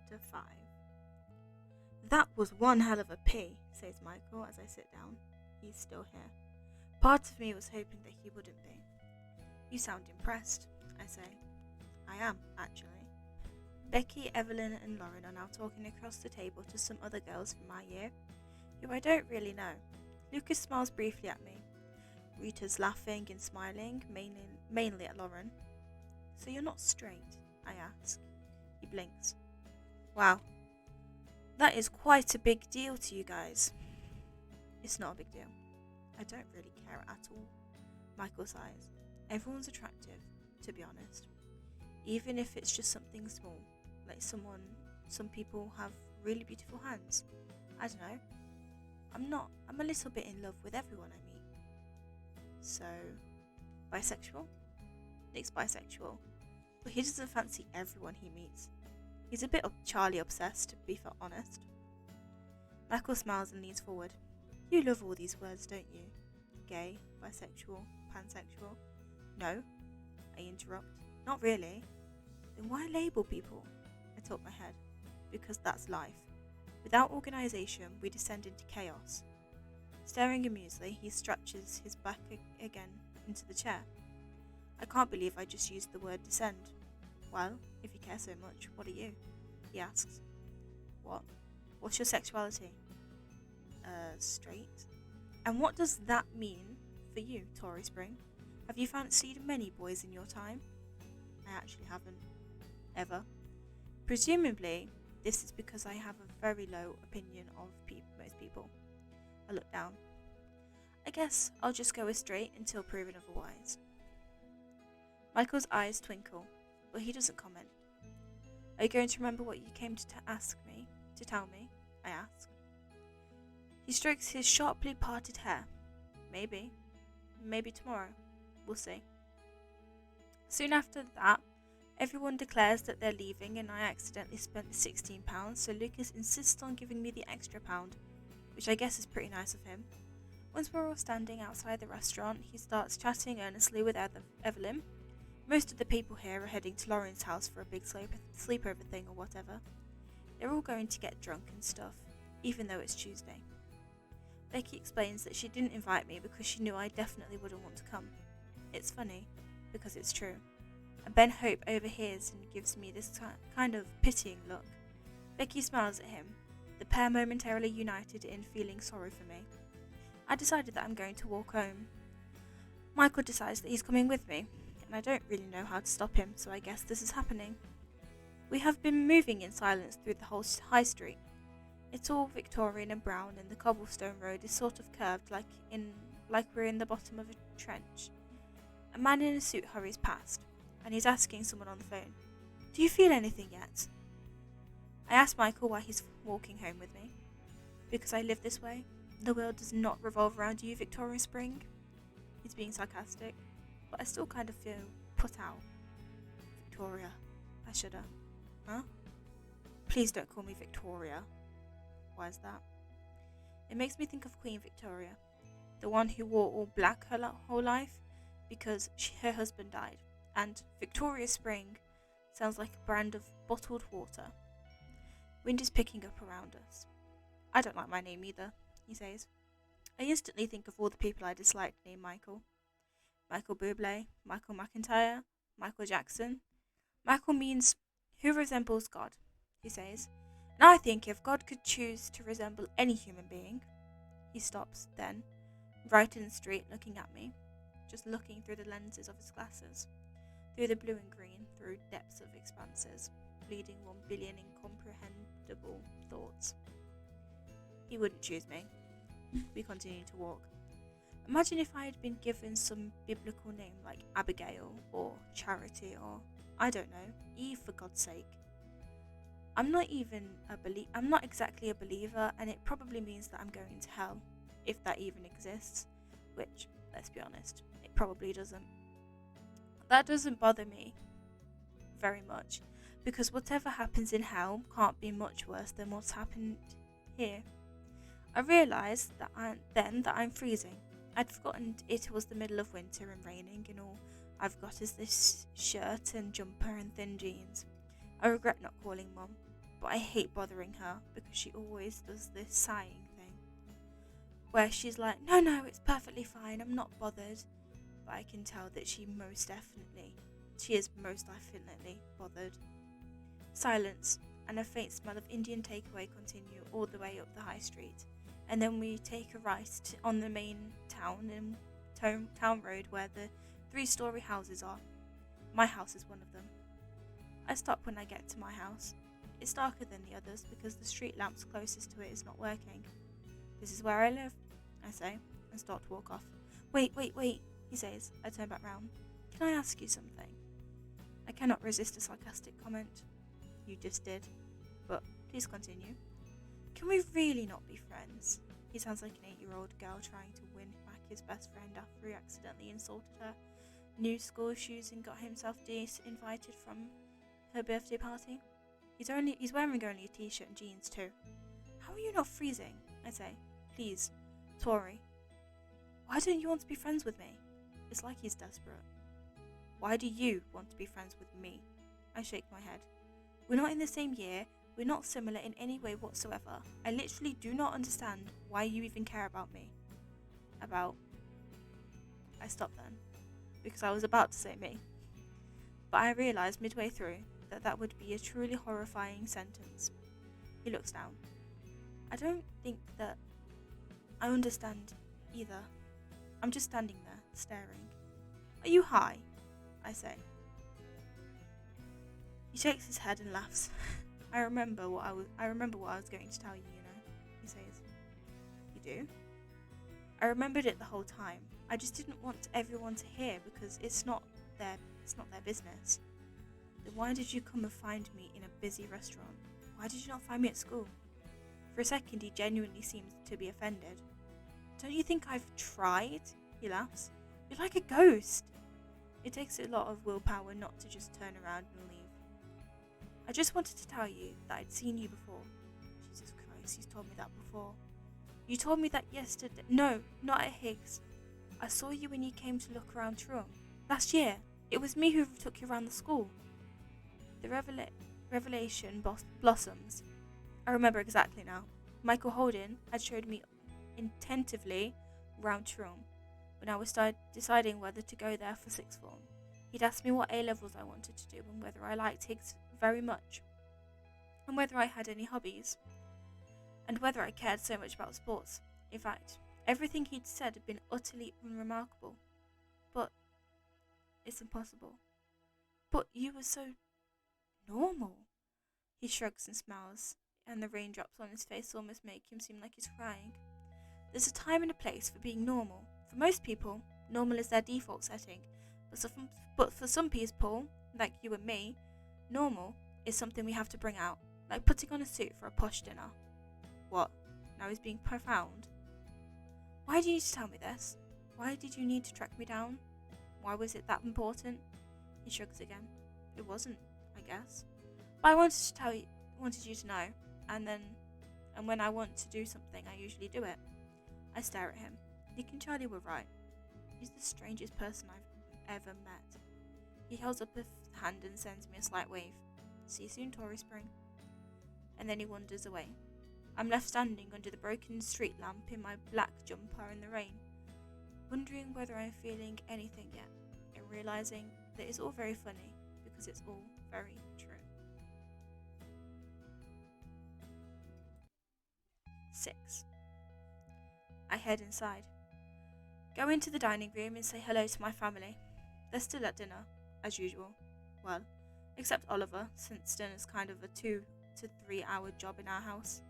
Chapter 5. That was one hell of a pee, says Michael as I sit down. He's still here. Part of me was hoping that he wouldn't be. You sound impressed, I say. I am, actually. Becky, Evelyn and Lauren are now talking across the table to some other girls from my year, who I don't really know. Lucas smiles briefly at me. Rita's laughing and smiling, mainly at Lauren. So you're not straight, I ask. He blinks. Wow. That is quite a big deal to you guys. It's not a big deal. I don't really care at all. Michael sighs. Everyone's attractive, to be honest. Even if it's just something small, like some people have really beautiful hands. I don't know. I'm a little bit in love with everyone I meet. So, bisexual? Nick's bisexual, but he doesn't fancy everyone he meets. He's a bit of Charlie obsessed, to be honest. Michael smiles and leans forward. You love all these words, don't you? Gay, bisexual, pansexual. No, I interrupt. Not really. Then why label people? I tilt my head. Because that's life. Without organisation, we descend into chaos. Staring amusedly, he stretches his back again into the chair. I can't believe I just used the word descend. Well, if you care so much, what are you? He asks. What? What's your sexuality? Straight. And what does that mean for you, Tory Spring? Have you fancied many boys in your time? I actually haven't. Ever. Presumably, this is because I have a very low opinion of most people. I look down. I guess I'll just go with straight until proven otherwise. Michael's eyes twinkle, but he doesn't comment. Are you going to remember what you came to tell me? I ask. He strokes his sharply parted hair. Maybe. Maybe tomorrow. We'll see. Soon after that, everyone declares that they're leaving and I accidentally spent the £16, so Lucas insists on giving me the extra pound, which I guess is pretty nice of him. Once we're all standing outside the restaurant, he starts chatting earnestly with Evelyn. Most of the people here are heading to Lauren's house for a big sleepover thing or whatever. They're all going to get drunk and stuff, even though it's Tuesday. Becky explains that she didn't invite me because she knew I definitely wouldn't want to come. It's funny, because it's true. And Ben Hope overhears and gives me this kind of pitying look. Becky smiles at him, the pair momentarily united in feeling sorry for me. I decided that I'm going to walk home. Michael decides that he's coming with me, and I don't really know how to stop him, so I guess this is happening. We have been moving in silence through the whole high street. It's all Victorian and brown, and the cobblestone road is sort of curved like we're in the bottom of a trench. A man in a suit hurries past, and he's asking someone on the phone, "Do you feel anything yet?" I ask Michael why he's walking home with me. Because I live this way. The world does not revolve around you, Victoria Spring. He's being sarcastic, but I still kind of feel put out. Victoria. I shudder. Huh? Please don't call me Victoria. Why is that? It makes me think of Queen Victoria, the one who wore all black her whole life because her husband died, and Victoria Spring sounds like a brand of bottled water. Wind is picking up around us. I don't like my name either, he says. I instantly think of all the people I disliked named Michael. Michael Bublé, Michael McIntyre, Michael Jackson. Michael means who resembles God, he says. And I think if God could choose to resemble any human being. He stops, then, right in the street, looking at me, just looking through the lenses of his glasses, through the blue and green, through depths of expanses, bleeding 1 billion incomprehensible thoughts. He wouldn't choose me. We continue to walk. Imagine if I had been given some biblical name like Abigail, or Charity, or, I don't know, Eve for God's sake. I'm not exactly a believer, and it probably means that I'm going to hell, if that even exists, which, let's be honest, it probably doesn't. That doesn't bother me very much, because whatever happens in hell can't be much worse than what's happened here. I realised that I'm freezing. I'd forgotten it was the middle of winter and raining, and all I've got is this shirt and jumper and thin jeans. I regret not calling Mum. but I hate bothering her because she always does this sighing thing, where she's like, no, it's perfectly fine, I'm not bothered. But I can tell that she is most definitely bothered. Silence, and a faint smell of Indian takeaway continue all the way up the high street, and then we take a right on the main town road where the 3-story houses are. My house is one of them. I stop when I get to my house. It's darker than the others because the street lamps closest to it is not working. This is where I live, I say, and start to walk off. Wait, he says. I turn back round. Can I ask you something? I cannot resist a sarcastic comment. You just did. But please continue. Can we really not be friends? He sounds like an 8-year-old girl trying to win back his best friend after he accidentally insulted her. New school shoes and got himself invited from her birthday party. He's wearing only a t-shirt and jeans too. How are you not freezing? I say. Please, Tori. Why don't you want to be friends with me? It's like he's desperate. Why do you want to be friends with me? I shake my head. We're not in the same year. We're not similar in any way whatsoever. I literally do not understand why you even care about me. I stopped then, because I was about to say me. But I realised midway through that would be a truly horrifying sentence. He looks down. I don't think that I understand either. I'm just standing there, staring. Are you high? I say. He shakes his head and laughs. I remember what I was going to tell you, he says. You do? I remembered it the whole time. I just didn't want everyone to hear because it's not their business. Then why did you come and find me in a busy restaurant? Why did you not find me at school? For a second he genuinely seems to be offended. Don't you think I've tried? He laughs. You're like a ghost. It takes a lot of willpower not to just turn around and leave. I just wanted to tell you that I'd seen you before. Jesus Christ, he's told me that before. You told me that yesterday. No, not at Higgs. I saw you when you came to look around Trum. Last year. It was me who took you around the school. The revelation blossoms. I remember exactly now. Michael Holden had showed me attentively round Trum when I was deciding whether to go there for sixth form. He'd asked me what A-levels I wanted to do and whether I liked Higgs very much, and whether I had any hobbies, and whether I cared so much about sports. In fact, everything he'd said had been utterly unremarkable. But it's impossible. But you were so normal. He shrugs and smiles, and the raindrops on his face almost make him seem like he's crying. There's a time and a place for being normal. For most people, normal is their default setting, but for some people, like you and me, normal is something we have to bring out, like putting on a suit for a posh dinner. What? Now he's being profound. Why do you need to tell me this? Why did you need to track me down? Why was it that important? He shrugs again. It wasn't, I guess. But I wanted you to know, and when I want to do something, I usually do it. I stare at him. Nick and Charlie were right. He's the strangest person I've ever met. He holds up a hand and sends me a slight wave. See you soon, Tory Spring. And then he wanders away. I'm left standing under the broken street lamp in my black jumper in the rain, wondering whether I'm feeling anything yet, and realising that it's all very funny because it's all very true. 6. I head inside. Go into the dining room and say hello to my family. They're still at dinner, as usual. Well, except Oliver, since dinner's kind of a 2 to 3 hour job in our house.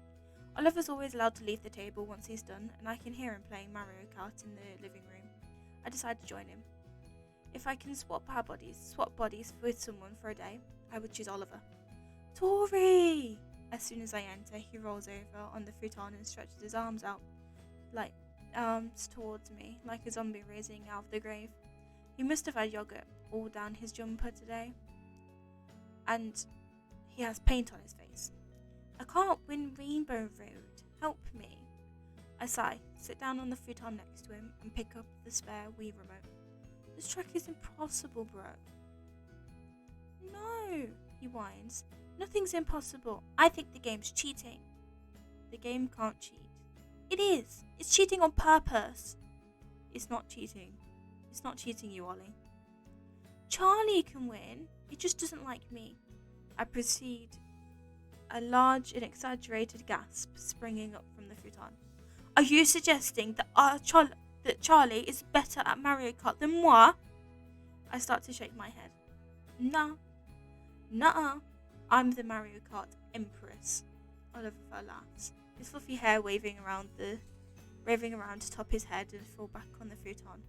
Oliver's always allowed to leave the table once he's done, and I can hear him playing Mario Kart in the living room. I decide to join him. If I can swap bodies with someone for a day, I would choose Oliver. Tori! As soon as I enter, he rolls over on the futon and stretches his arms towards me, like a zombie raising out of the grave. He must have had yogurt all down his jumper today, and he has paint on his face. I can't win Rainbow Road. Help me. I sigh, sit down on the futon next to him, and pick up the spare Wii remote. This track is impossible, bro. No, he whines. Nothing's impossible. I think the game's cheating. The game can't cheat. It is. It's cheating on purpose. It's not cheating. It's not cheating you, Ollie. Charlie can win. It just doesn't like me. I proceed, a large and exaggerated gasp springing up from the futon. Are you suggesting that Charlie is better at Mario Kart than moi? I start to shake my head. Nah. Nuh-uh. I'm the Mario Kart Empress. Oliver laughs, his fluffy hair waving around to top his head and fall back on the futon.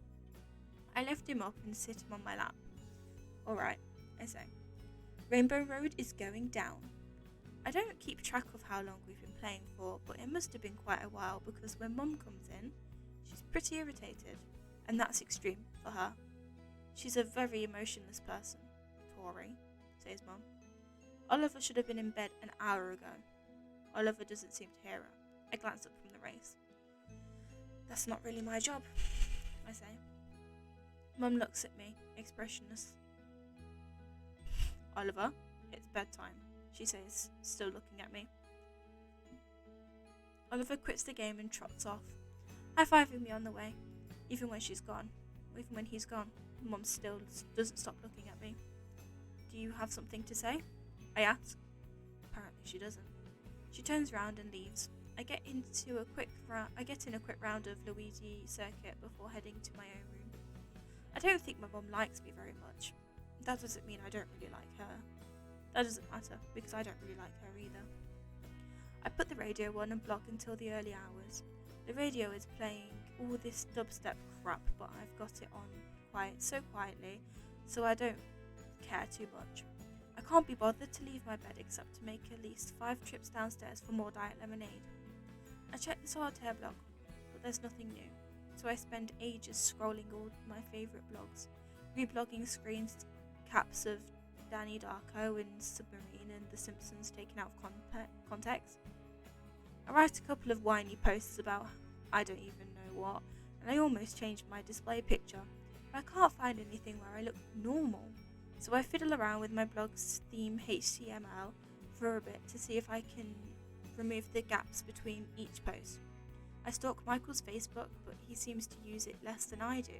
I lift him up and sit him on my lap. Alright, I say. Rainbow Road is going down. I don't keep track of how long we've been playing for, but it must have been quite a while because when Mum comes in, she's pretty irritated, and that's extreme for her. She's a very emotionless person, Tori, says Mum. Oliver should have been in bed an hour ago. Oliver doesn't seem to hear her. I glance up from the race. That's not really my job, I say. Mum looks at me, expressionless. Oliver, it's bedtime, she says, still looking at me. Oliver quits the game and trots off, high-fiving me on the way, even when he's gone. Mum still doesn't stop looking at me. Do you have something to say? I ask. Apparently she doesn't. She turns round and leaves. I get in a quick round of Luigi circuit before heading to my own room. I don't think my mum likes me very much. That doesn't mean I don't really like her. That doesn't matter, because I don't really like her either. I put the radio on and blog until the early hours. The radio is playing all this dubstep crap, but I've got it on so quietly, so I don't care too much. I can't be bothered to leave my bed except to make at least 5 trips downstairs for more diet lemonade. I check the Solitaire blog, but there's nothing new, so I spend ages scrolling all my favourite blogs, reblogging screen caps of Danny Darko and Submarine and The Simpsons taken out of context. I write a couple of whiny posts about I don't even know what, and I almost changed my display picture, but I can't find anything where I look normal, so I fiddle around with my blog's theme HTML for a bit to see if I can remove the gaps between each post. I stalk Michael's Facebook, but he seems to use it less than I do.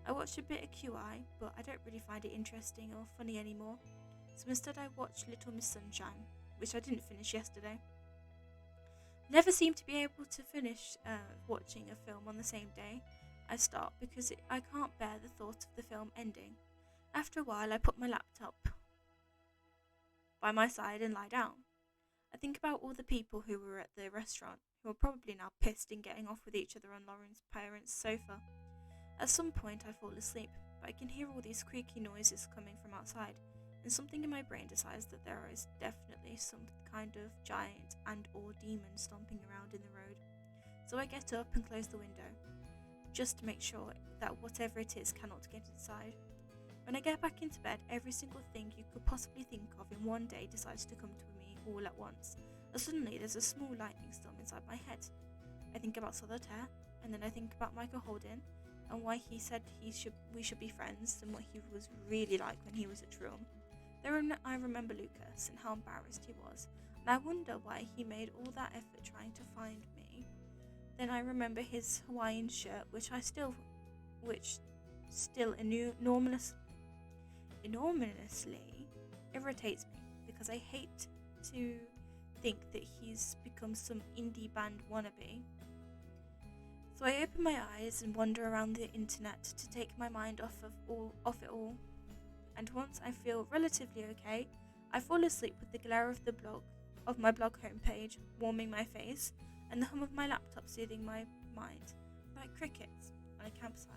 I watched a bit of QI, but I don't really find it interesting or funny anymore, so instead I watched Little Miss Sunshine, which I didn't finish yesterday. Never seem to be able to finish watching a film on the same day I start because I can't bear the thought of the film ending. After a while I put my laptop by my side and lie down. I think about all the people who were at the restaurant, who are probably now pissed and getting off with each other on Lauren's parents' sofa. At some point I fall asleep, but I can hear all these creaky noises coming from outside, and something in my brain decides that there is definitely some kind of giant and or demon stomping around in the road. So I get up and close the window, just to make sure that whatever it is cannot get inside. When I get back into bed, every single thing you could possibly think of in one day decides to come to me all at once, and suddenly there's a small lightning storm inside my head. I think about Solitaire, and then I think about Michael Holden, and why he said we should be friends, and what he was really like when he was at Trum. Then I remember Lucas and how embarrassed he was, and I wonder why he made all that effort trying to find me. Then I remember his Hawaiian shirt, which still enormously irritates me, because I hate to think that he's become some indie band wannabe. So I open my eyes and wander around the internet to take my mind off it all. And once I feel relatively okay, I fall asleep with the glare of my blog homepage warming my face, and the hum of my laptop soothing my mind, like crickets on a campsite.